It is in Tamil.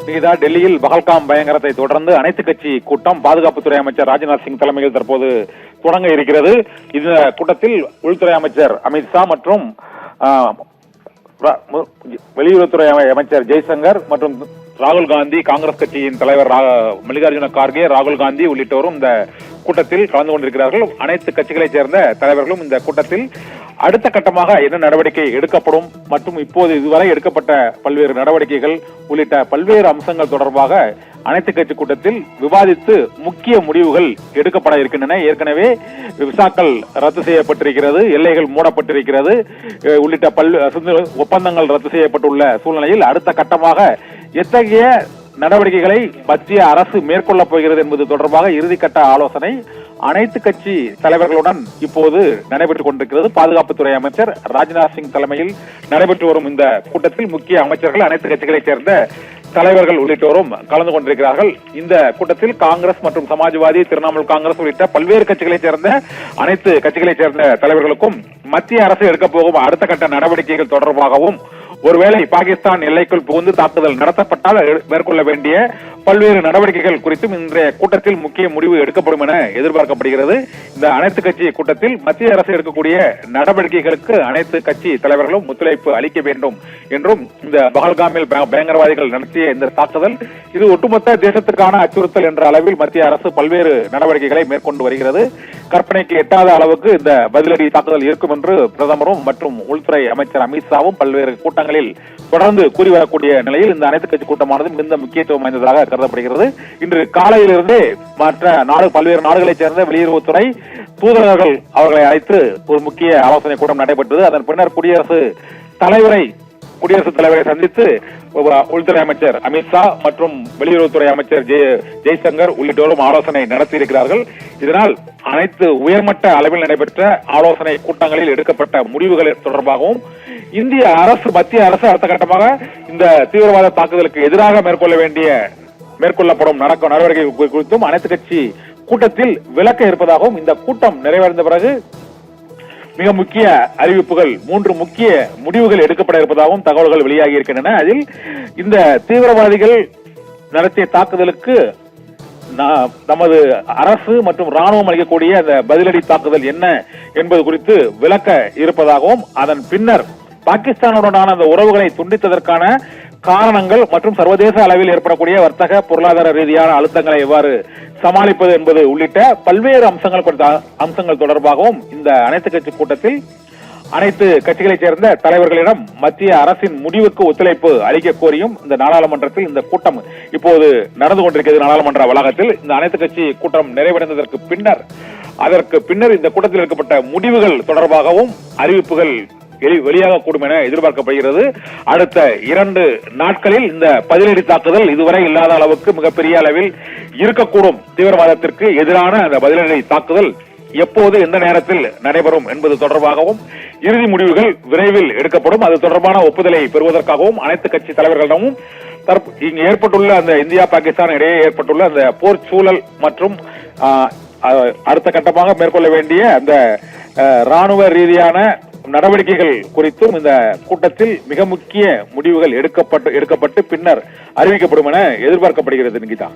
நிகிதா, டெல்லியில் பகல்காம் பயங்கரத்தை தொடர்ந்து அனைத்து கட்சி கூட்டம் பாதுகாப்புத்துறை அமைச்சர் ராஜ்நாத் சிங் தலைமையில் தற்போது தொடங்க இருக்கிறது. இந்த கூட்டத்தில் உள்துறை அமைச்சர் அமித்ஷா மற்றும் வெளியுறவுத்துறை அமைச்சர் ஜெய்சங்கர் மற்றும் ராகுல் காந்தி, காங்கிரஸ் கட்சியின் தலைவர் மல்லிகார்ஜுன கார்கே, ராகுல் காந்தி உள்ளிட்டோரும் இந்த கூட்டத்தில் கலந்து கொண்டிருக்கிறார்கள். அனைத்து கட்சிகளைச் சேர்ந்த தலைவர்களும் இந்த கூட்டத்தில் அடுத்த கட்டமாக என்ன நடவடிக்கை எடுக்கப்படும் மற்றும் இப்போது இதுவரை எடுக்கப்பட்ட பல்வேறு நடவடிக்கைகள் உள்ளிட்ட பல்வேறு அம்சங்கள் தொடர்பாக அனைத்து கட்சி கூட்டத்தில் விவாதித்து முக்கிய முடிவுகள் எடுக்கப்பட இருக்கின்றன. ஏற்கனவே விசாக்கள் ரத்து செய்யப்பட்டிருக்கிறது, எல்லைகள் மூடப்பட்டிருக்கிறது உள்ளிட்ட பல்வேறு ஒப்பந்தங்கள் ரத்து செய்யப்பட்டுள்ள சூழ்நிலையில் அடுத்த கட்டமாக எத்தகைய நடவடிக்கைகளை மத்திய அரசு மேற்கொள்ளப் போகிறது என்பது தொடர்பாக இறுதிக்கட்ட ஆலோசனை அனைத்து கட்சி தலைவர்களுடன் இப்போது நடைபெற்றுக் கொண்டிருக்கிறது. பாதுகாப்புத்துறை அமைச்சர் ராஜ்நாத் சிங் தலைமையில் நடைபெற்று வரும் இந்த கூட்டத்தில் முக்கிய அமைச்சர்கள், அனைத்து கட்சிகளைச் சேர்ந்த தலைவர்கள் உள்ளிட்டோரும் கலந்து கொண்டிருக்கிறார்கள். இந்த கூட்டத்தில் காங்கிரஸ் மற்றும் சமாஜ்வாதி, திரிணாமுல் காங்கிரஸ் உள்ளிட்ட பல்வேறு கட்சிகளைச் சேர்ந்த அனைத்து கட்சிகளைச் சேர்ந்த தலைவர்களுக்கும் மத்திய அரசு எடுக்கப் போகும் அடுத்த கட்ட நடவடிக்கைகள் தொடர்பாகவும், ஒருவேளை பாகிஸ்தான் எல்லைக்குள் புகுந்து தாக்குதல் நடத்தப்பட்டால் மேற்கொள்ள வேண்டிய பல்வேறு நடவடிக்கைகள் குறித்தும் இன்றைய கூட்டத்தில் முக்கிய முடிவு எடுக்கப்படும் என எதிர்பார்க்கப்படுகிறது. இந்த அனைத்து கட்சி கூட்டத்தில் மத்திய அரசு எடுக்கக்கூடிய நடவடிக்கைகளுக்கு அனைத்து கட்சி தலைவர்களும் ஒத்துழைப்பு அளிக்க வேண்டும் என்றும், இந்த பகல்காமில் பயங்கரவாதிகள் நடத்திய இந்த தாக்குதல் இது ஒட்டுமொத்த தேசத்துக்கான அச்சுறுத்தல் என்ற அளவில் மத்திய அரசு பல்வேறு நடவடிக்கைகளை மேற்கொண்டு வருகிறது. கற்பனைக்கு எட்டாத அளவுக்கு இந்த பதிலடி தாக்குதல் இருக்கும் என்று பிரதமரும் மற்றும் உள்துறை அமைச்சர் அமித்ஷாவும் பல்வேறு கூட்டங்களில் தொடர்ந்து கூறி வரக்கூடிய நிலையில் இந்த அனைத்து கட்சி கூட்டமானது மிகுந்த முக்கியத்துவம் வாய்ந்ததாக கருதப்படுகிறது. இன்று காலையிலிருந்தே மற்ற பல்வேறு நாடுகளைச் சேர்ந்த வெளியுறவுத்துறை தூதரர்கள் அவர்களை அழைத்து ஒரு முக்கிய ஆலோசனை கூட்டம் நடைபெற்றது. அதன் பின்னர் குடியரசுத் தலைவரை சந்தித்து உள்துறை அமைச்சர் அமித்ஷா மற்றும் வெளியுறவுத்துறை அமைச்சர் ஜெய்சங்கர் உள்ளிட்டோரும் ஆலோசனை நடத்தியிருக்கிறார்கள். இதனால் அனைத்து உயர்மட்ட அளவில் நடைபெற்ற ஆலோசனை கூட்டங்களில் எடுக்கப்பட்ட முடிவுகள் தொடர்பாகவும் மத்திய அரசு அடுத்த கட்டமாக இந்த தீவிரவாத தாக்குதலுக்கு எதிராக மேற்கொள்ளப்படும் நடவடிக்கை குறித்தும் அனைத்து கட்சி கூட்டத்தில் விளக்க இருப்பதாகவும், இந்த கூட்டம் நிறைவடைந்த பிறகு மிக முக்கிய அறிவிப்புகள் 3 முக்கிய முடிவுகள் எடுக்கப்பட இருப்பதாகவும் தகவல்கள் வெளியாகி இருக்கின்றன. அதில் இந்த தீவிரவாதிகள் நடத்திய தாக்குதலுக்கு நமது அரசு மற்றும் ராணுவம் அளிக்கக்கூடிய அந்த பதிலடி தாக்குதல் என்ன என்பது குறித்து விளக்க இருப்பதாகவும், அதன் பின்னர் பாகிஸ்தானுடனான அந்த உறவுகளை துண்டித்ததற்கான காரணங்கள் மற்றும் சர்வதேச அளவில் ஏற்படக்கூடிய வர்த்தக பொருளாதார ரீதியான அழுத்தங்களை எவ்வாறு சமாளிப்பது என்பது உள்ளிட்ட பல்வேறு அம்சங்கள் தொடர்பாகவும் இந்த அனைத்து கட்சி கூட்டத்தில் அனைத்து கட்சிகளைச் சேர்ந்த தலைவர்களிடம் மத்திய அரசின் முடிவுக்கு ஒத்துழைப்பு அளிக்க கோரியும் இந்த நாடாளுமன்றத்தில் இந்த கூட்டம் இப்போது நடந்து கொண்டிருக்கிறது. நாடாளுமன்ற வளாகத்தில் இந்த அனைத்து கட்சி கூட்டம் நிறைவடைந்ததற்கு பின்னர் இந்த கூட்டத்தில் எடுக்கப்பட்ட முடிவுகள் தொடர்பாகவும் அறிவிப்புகள் வெளியாகக்கூடும் என எதிர்பார்க்கப்படுகிறது. அடுத்த 2 நாட்களில் இந்த பதிலடி தாக்குதல் இதுவரை இல்லாத அளவுக்கு மிகப்பெரிய அளவில் இருக்கக்கூடும். தீவிரவாதத்திற்கு எதிரான அந்த பதிலடி தாக்குதல் எப்போது எந்த நேரத்தில் நடைபெறும் என்பது தொடர்பாகவும் இறுதி முடிவுகள் விரைவில் எடுக்கப்படும். அது தொடர்பான ஒப்புதலை பெறுவதற்காகவும் அனைத்து கட்சி தலைவர்களிடமும் இங்கு ஏற்பட்டுள்ள அந்த இந்தியா பாகிஸ்தான் இடையே ஏற்பட்டுள்ள அந்த போர் சூழல் மற்றும் அடுத்த கட்டமாக மேற்கொள்ள வேண்டிய அந்த ராணுவ ரீதியான நடவடிக்கைகள் குறித்தும் இந்த கூட்டத்தில் மிக முக்கிய முடிவுகள் எடுக்கப்பட்டு பின்னர் அறிவிக்கப்படும் என எதிர்பார்க்கப்படுகிறது. நிகிதா.